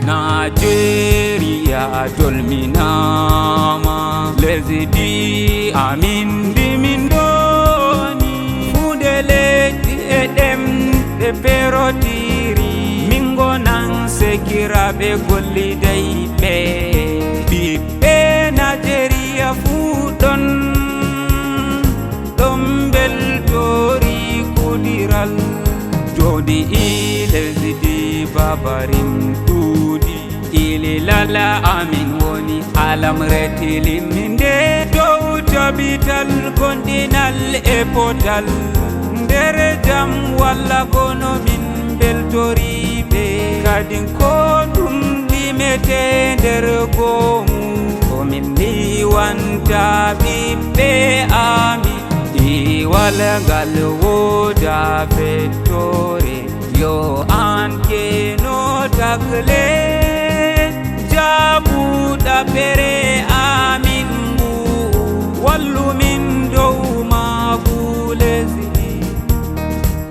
Naajeeriya dolminama, lesdi amin dimin doni. Hunde leyɗe e ɗemɗe perotiri, min gonan sekiraɓe gollidayɓe. Ɓiɓɓe Naajeeriya fuu ɗon beltori kudiral. Jodi lesdi babarim ɗuuɗi, ililala amin woni alamre tiliminde. Dow tabital gondinal e potal, nder jam walla kono min beltoriɓe. Kadin ko ɗum limete nder gomu, komin liwanta ɓiɓɓe amin. Iwalgal woda fettore, yo an keno tagle. Jabuɗa pere amin ngu, wallu min dow magu lesdi.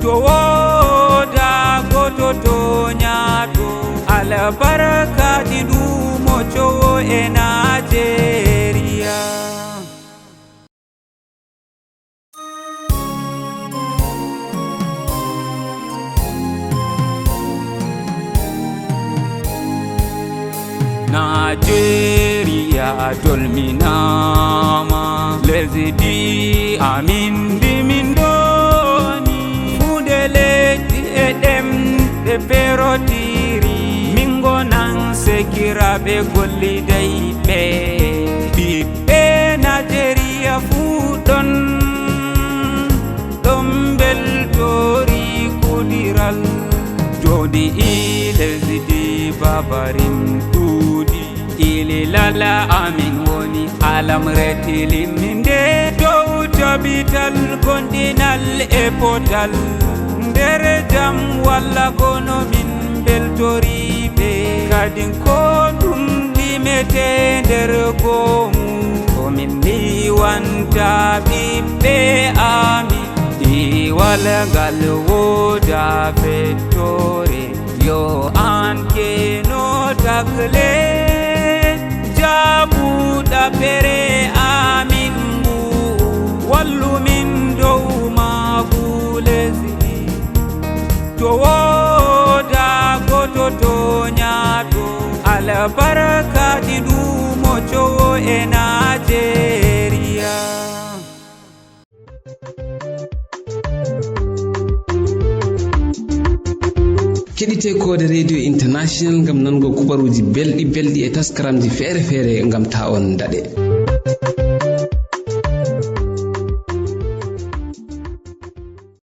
To woda goto to nyato, albarkaji ɗumo cowo e Naajeeriya. Naajeeriya dolminama, lesdi amin dimin doni. Hunde leyɗe e ɗemɗe perotiri, min gonan sekiraɓe gollidayɓe. Ɓiɓɓe Naajeeriya fuu ɗon beltori kudiral. Jodi lesdi babarim ɗuuɗi, ililala amin woni alamre tiliminde. Dow tabital gondinal e potal, nder jam walla kono min beltoriɓe. Kadin ko ɗum limete nder gomu, komin liwanta ɓiɓɓe amin. Iwalgal woda fettore, yo an keno tagle. Jabuɗa pere amin ngu, wallu min dow magu lesdi. To woda goto to nyato, albarkaji ɗumo cowo e Naajeeriya. keɗitekode radio international ngam nango kubaruji belɗi e taskaramji feere feere ngam ta on daɗe.